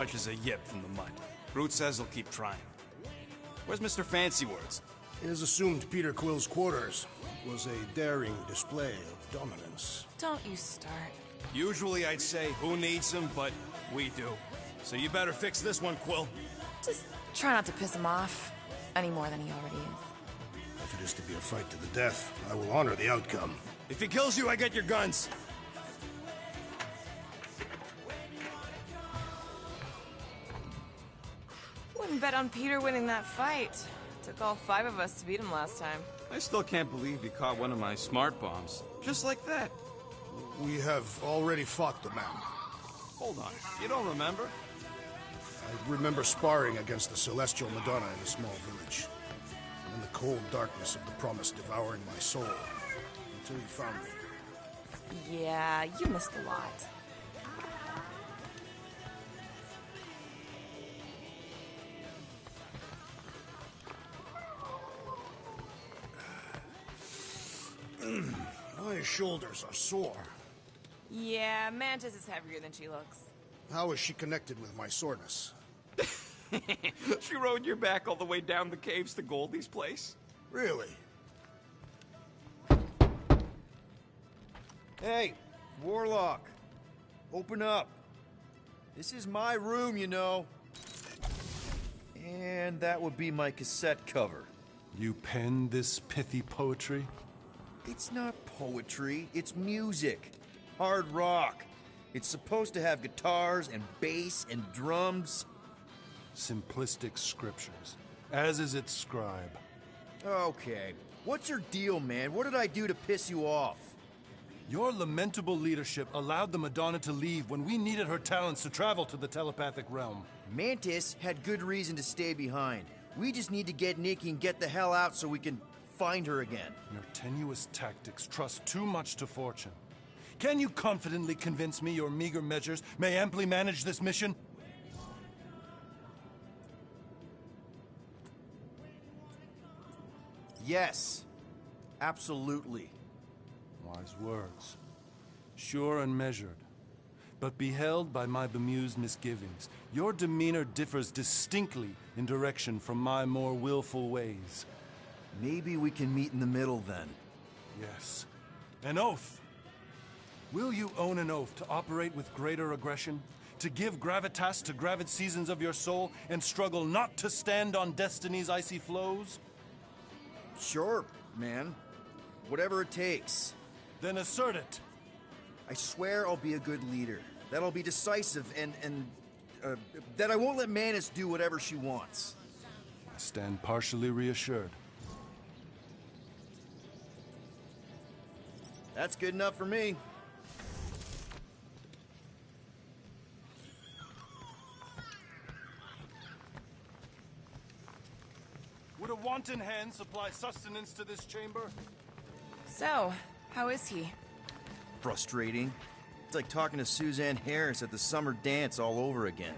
much as a yip from the mud. Groot says he'll keep trying. Where's Mr. Fancy Words? It is assumed Peter Quill's quarters was a daring display of dominance. Don't you start. Usually I'd say, who needs him, but we do. So you better fix this one, Quill. Just try not to piss him off any more than he already is. If it is to be a fight to the death, I will honor the outcome. If he kills you, I get your guns. Wouldn't bet on Peter winning that fight. Took all 5 of us to beat him last time. I still can't believe you caught one of my smart bombs. Just like that. We have already fought the man. Hold on, you don't remember? I remember sparring against the Celestial Madonna in a small village. In the cold darkness of the promise devouring my soul. Until he found me. Yeah, you missed a lot. My shoulders are sore. Yeah, Mantis is heavier than she looks. How is she connected with my soreness? She rode your back all the way down the caves to Goldie's place? Really? Hey, Warlock. Open up. This is my room, you know. And that would be my cassette cover. You penned this pithy poetry? It's not poetry, it's music. Hard rock. It's supposed to have guitars and bass and drums. Simplistic scriptures, as is its scribe. Okay, what's your deal, man? What did I do to piss you off? Your lamentable leadership allowed the Madonna to leave when we needed her talents to travel to the telepathic realm. Mantis had good reason to stay behind. We just need to get Nikki and get the hell out so we can find her again. Your tenuous tactics trust too much to fortune. Can you confidently convince me your meager measures may amply manage this mission? Yes, absolutely. Wise words. Sure and measured. But beheld by my bemused misgivings, your demeanor differs distinctly in direction from my more willful ways. Maybe we can meet in the middle then. Yes. An oath. Will you own an oath to operate with greater aggression? To give gravitas to gravid seasons of your soul and struggle not to stand on destiny's icy flows? Sure, man. Whatever it takes. Then assert it. I swear I'll be a good leader. That I'll be decisive and that I won't let Mantis do whatever she wants. I stand partially reassured. That's good enough for me. Would a wanton hand supply sustenance to this chamber? So, how is he? Frustrating. It's like talking to Suzanne Harris at the summer dance all over again.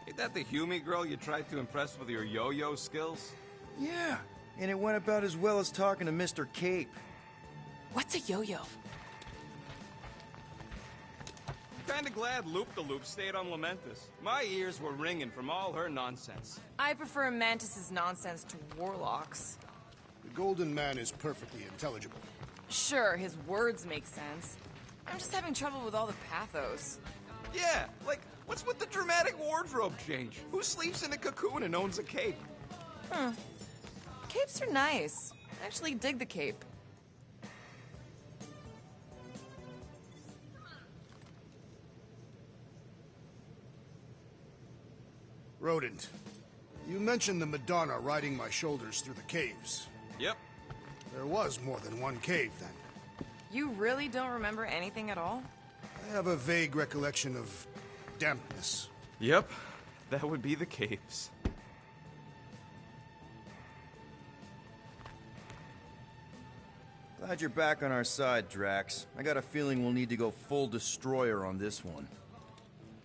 Ain't that the Hume girl you tried to impress with your yo-yo skills? Yeah, and it went about as well as talking to Mr. Cape. What's a yo-yo? Kinda glad Loop-the-Loop stayed on Lamentus. My ears were ringing from all her nonsense. I prefer Mantis's nonsense to Warlock's. The Golden Man is perfectly intelligible. Sure, his words make sense. I'm just having trouble with all the pathos. Yeah, like, what's with the dramatic wardrobe change? Who sleeps in a cocoon and owns a cape? Capes are nice. I actually dig the cape. Rodent, you mentioned the Madonna riding my shoulders through the caves. Yep. There was more than one cave, then. You really don't remember anything at all? I have a vague recollection of dampness. Yep, that would be the caves. Glad you're back on our side, Drax. I got a feeling we'll need to go full destroyer on this one.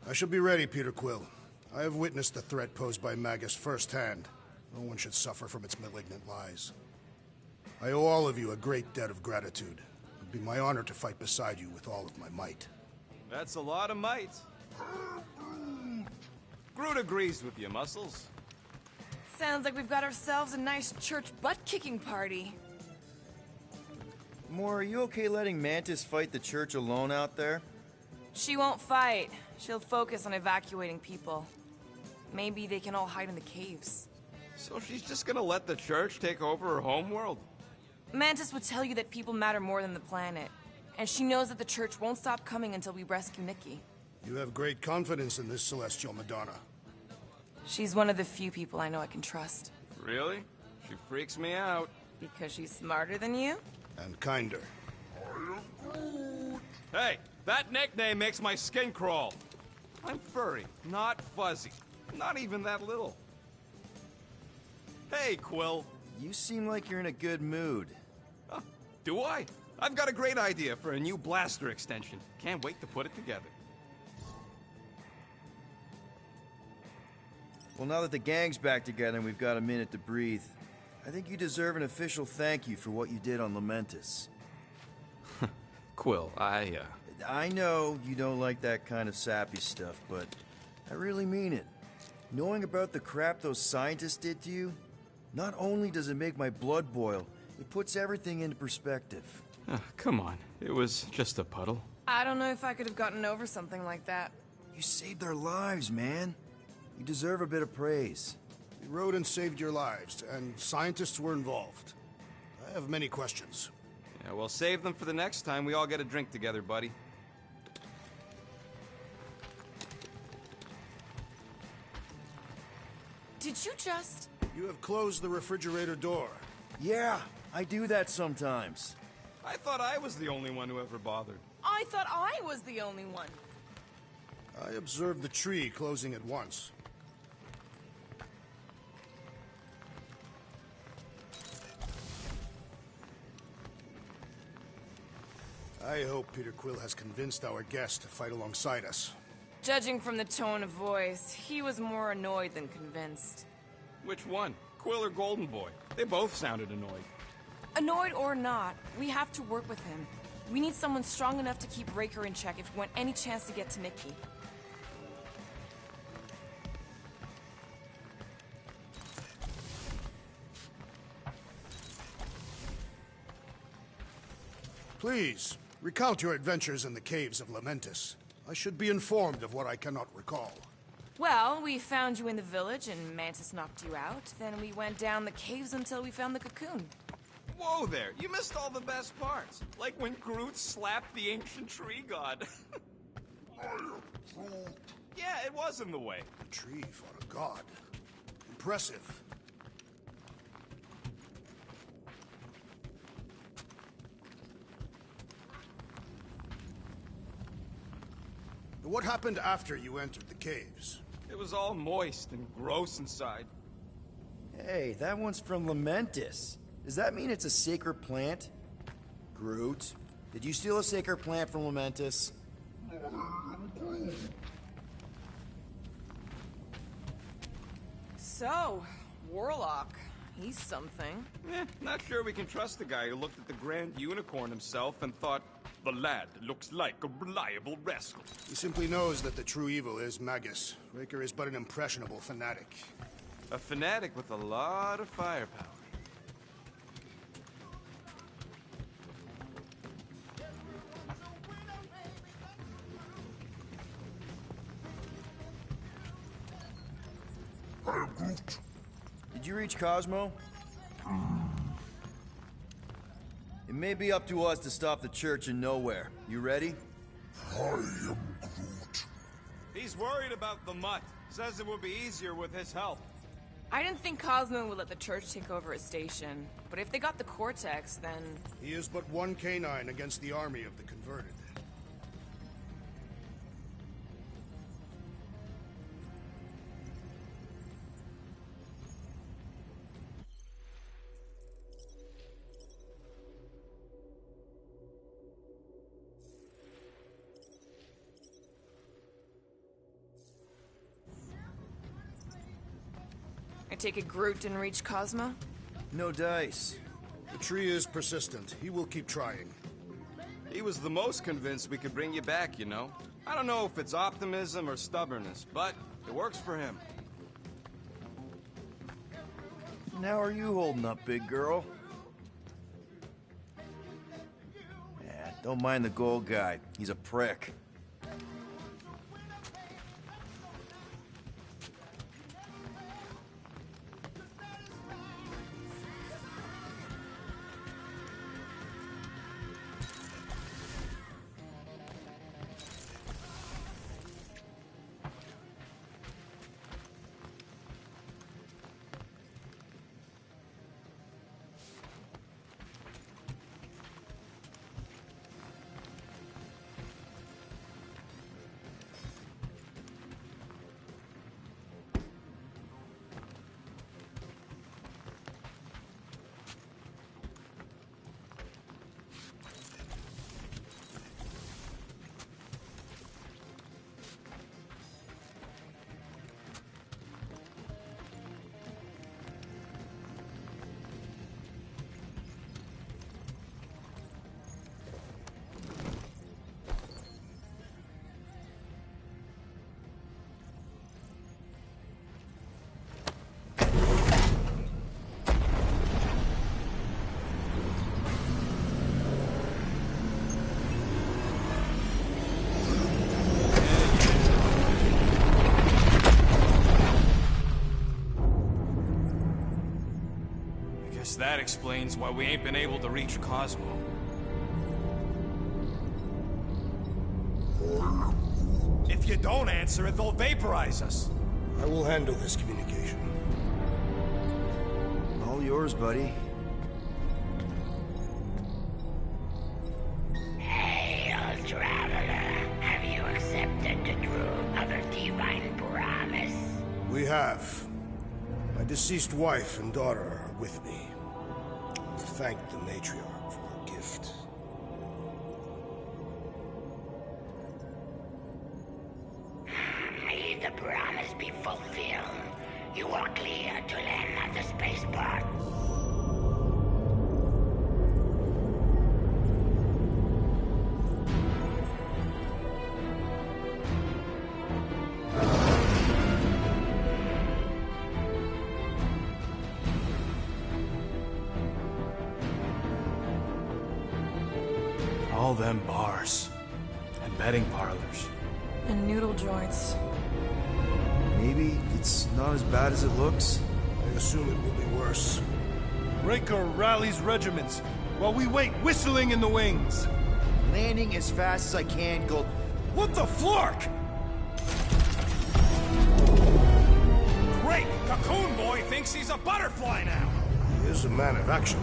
I shall be ready, Peter Quill. I have witnessed the threat posed by Magus firsthand. No one should suffer from its malignant lies. I owe all of you a great debt of gratitude. It would be my honor to fight beside you with all of my might. That's a lot of might. Groot agrees with you, Muscles. Sounds like we've got ourselves a nice church butt-kicking party. Moore, are you okay letting Mantis fight the church alone out there? She won't fight. She'll focus on evacuating people. Maybe they can all hide in the caves. So she's just gonna let the church take over her homeworld? Mantis would tell you that people matter more than the planet. And she knows that the church won't stop coming until we rescue Nikki. You have great confidence in this celestial Madonna. She's one of the few people I know I can trust. Really? She freaks me out. Because she's smarter than you? And kinder. Hey, that nickname makes my skin crawl. I'm furry, not fuzzy. Not even that little. Hey, Quill. You seem like you're in a good mood. Huh, do I? I've got a great idea for a new blaster extension. Can't wait to put it together. Well, now that the gang's back together and we've got a minute to breathe, I think you deserve an official thank you for what you did on Lamentis. Quill, I know you don't like that kind of sappy stuff, but I really mean it. Knowing about the crap those scientists did to you, not only does it make my blood boil, it puts everything into perspective. Come on, it was just a puddle. I don't know if I could have gotten over something like that. You saved their lives, man. You deserve a bit of praise. We rode and saved your lives, and scientists were involved. I have many questions. Yeah, well, save them for the next time we all get a drink together, buddy. Did you just... You have closed the refrigerator door. Yeah, I do that sometimes. I thought I was the only one who ever bothered. I thought I was the only one. I observed the tree closing at once. I hope Peter Quill has convinced our guest to fight alongside us. Judging from the tone of voice, he was more annoyed than convinced. Which one? Quill or Golden Boy? They both sounded annoyed. Annoyed or not, we have to work with him. We need someone strong enough to keep Raker in check if we want any chance to get to Nikki. Please, recount your adventures in the caves of Lamentis. I should be informed of what I cannot recall. Well, we found you in the village and Mantis knocked you out. Then we went down the caves until we found the cocoon. Whoa there, you missed all the best parts. Like when Groot slapped the ancient tree god. Yeah, it was in the way. The tree fought a god. Impressive. What happened after you entered the caves? It was all moist and gross inside. Hey, that one's from Lamentis. Does that mean it's a sacred plant? Groot, did you steal a sacred plant from Lamentis? So, Warlock, he's something. Not sure we can trust a guy who looked at the Grand Unicorn himself and thought, the lad looks like a reliable rascal. He simply knows that the true evil is Magus. Raker is but an impressionable fanatic. A fanatic with a lot of firepower. Did you reach Cosmo? It may be up to us to stop the church in nowhere. You ready? I am Groot. He's worried about the mutt. Says it would be easier with his help. I didn't think Cosmo would let the church take over his station. But if they got the Cortex, then... He is but one canine against the army of the converted. I take it Groot didn't reach Cosmo? No dice. The tree is persistent. He will keep trying. He was the most convinced we could bring you back, you know. I don't know if it's optimism or stubbornness, but It works for him. How are you holding up, big girl? Yeah, don't mind the gold guy. He's a prick. That explains why we ain't been able to reach Cosmo. If you don't answer it, they'll vaporize us. I will handle this communication. All yours, buddy. Hail, traveler. Have you accepted the truth of a divine promise? We have. My deceased wife and daughter are with me. Thank the matriarch for her gift. May the promise be fulfilled. You are clear to land at the spaceport. All them bars. And betting parlors. And noodle joints. Maybe it's not as bad as it looks. I assume it will be worse. Raker rallies regiments while we wait whistling in the wings. Landing as fast as I can, Gold. What the flark? Great! Cocoon Boy thinks he's a butterfly now! He is a man of action.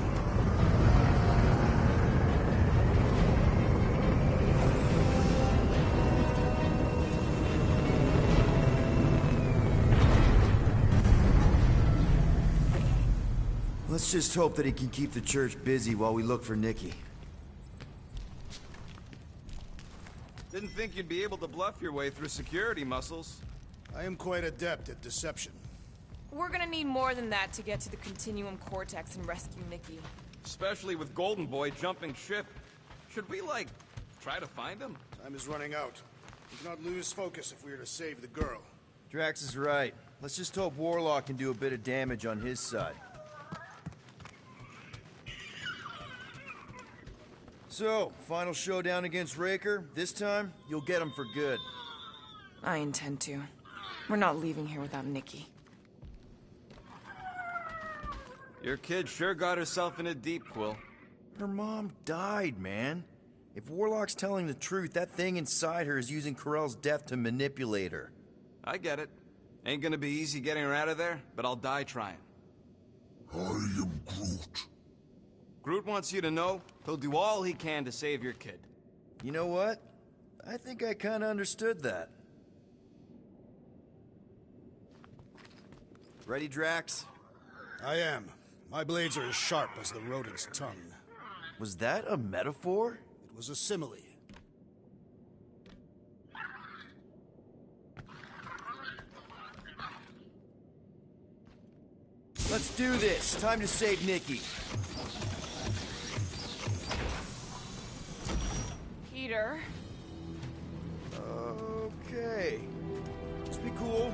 Let's just hope that he can keep the church busy while we look for Nikki. Didn't think you'd be able to bluff your way through security muscles. I am quite adept at deception. We're gonna need more than that to get to the Continuum Cortex and rescue Nikki. Especially with Golden Boy jumping ship. Should we, like, try to find him? Time is running out. We cannot lose focus if we are to save the girl. Drax is right. Let's just hope Warlock can do a bit of damage on his side. So, final showdown against Raker. This time, you'll get him for good. I intend to. We're not leaving here without Nikki. Your kid sure got herself in a deep, Quill. Her mom died, man. If Warlock's telling the truth, that thing inside her is using Corell's death to manipulate her. I get it. Ain't gonna be easy getting her out of there, but I'll die trying. I am Groot. Groot wants you to know he'll do all he can to save your kid. You know what? I think I kinda understood that. Ready, Drax? I am. My blades are as sharp as the rodent's tongue. Was that a metaphor? It was a simile. Let's do this. Time to save Nikki. Peter. Okay. Just be cool.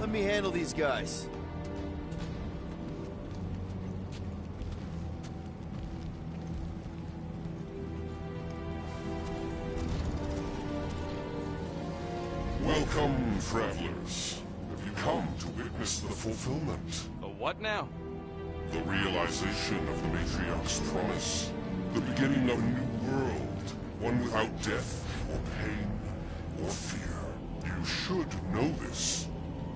Let me handle these guys. Welcome, travelers. Have you come to witness the fulfillment? The what now? The realization of the Matriarch's promise. The beginning of a new world. One without death, or pain, or fear. You should know this.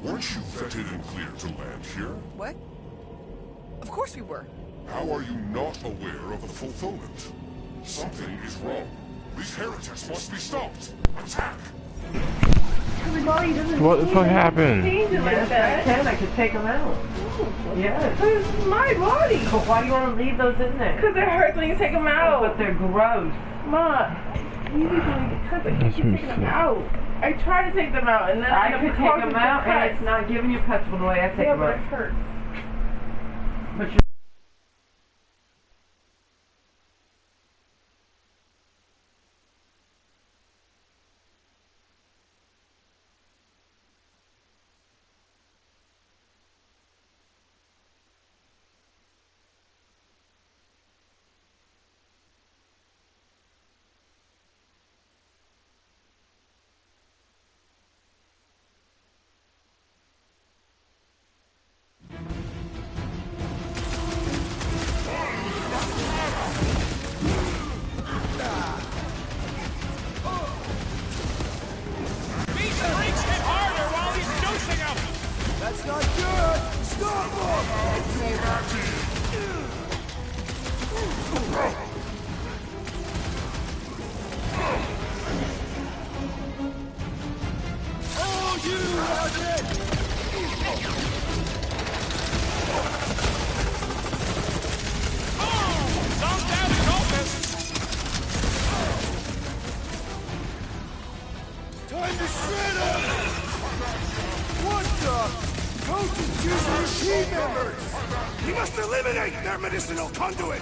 Weren't you vetted and cleared to land here? What? Of course we were. How are you not aware of the fulfillment? Something is wrong. These heretics must be stopped. Attack! What the fuck happened? I could take them out. Yes. This is my body. But why do you want to leave those in there? Because it hurts when you take them out. But they're gross. Ma, you usually because I keep taking them out. I try to take them out, and then I could take them out, and it's not giving you cuts the way I take them out. Yeah, but it hurts. But you medicinal conduit!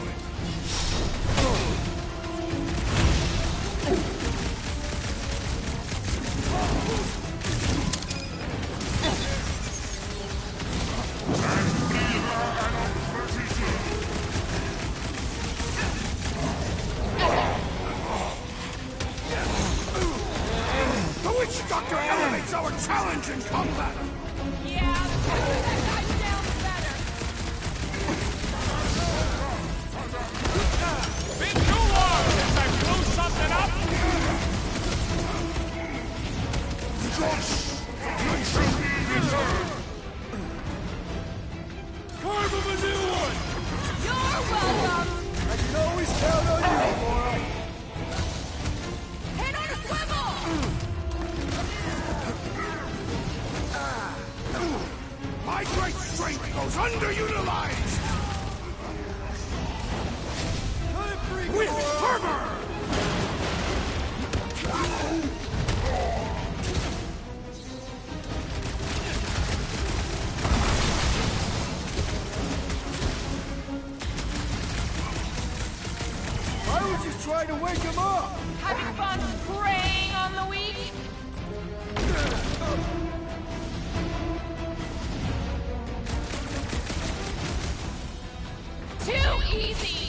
The witch doctor elevates our challenge in combat! Yeah, that guy sounds better. Been too long since I blew something up! Josh! You shall be deserved! Carve him a new one! You're welcome! I can always count on you, Laura. Head on a swivel! My great strength goes underutilized! With fervor! I was just trying to wake him up. Having fun preying on the weak? Too easy!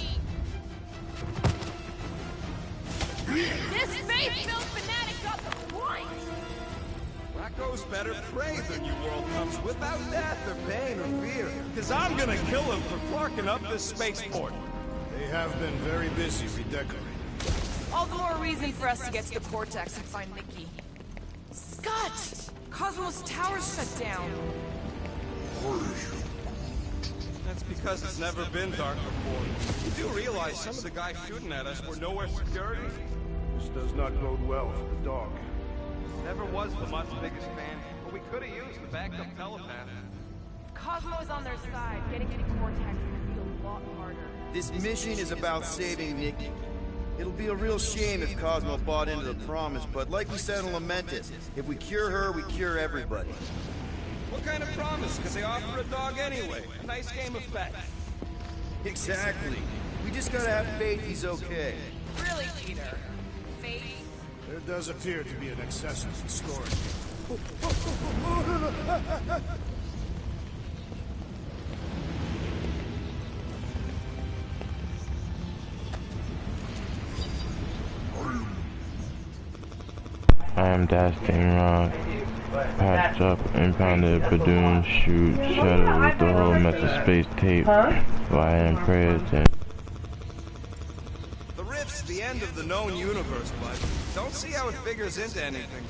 This faith-filled fanatic got the point! Wacko's better prey than you world comes without death or pain or fear. Cause I'm gonna kill him for clarking up this spaceport. They have been very busy redecorating. All the more reason for us to get to the Cortex and find Mickey. Scott! Cosmos Tower's shut down. That's because it's never been dark before. You do realize some of the guys shooting at us were nowhere security? This does not bode well for the dog. Never was the much biggest fan, but we could have used the backup telepath. Cosmo's on their side. Getting to the Cortex will be a lot harder. This mission is about saving Nikki. It'll be a real shame if Cosmo bought into the promise, but like we said in Lamentis, if we cure her, we cure everybody. What kind of promise? Because they offer a dog anyway. A nice game of fetch. Exactly. We just gotta have faith he's okay. Really, Peter? Faith? There does appear to be an excess in storage. I am Dasting Rock, patched up, impounded, Badoon, shoot, shadow with the whole meta-space tape, via and prayers and... The rift's the end of the known universe, but don't see how it figures into anything.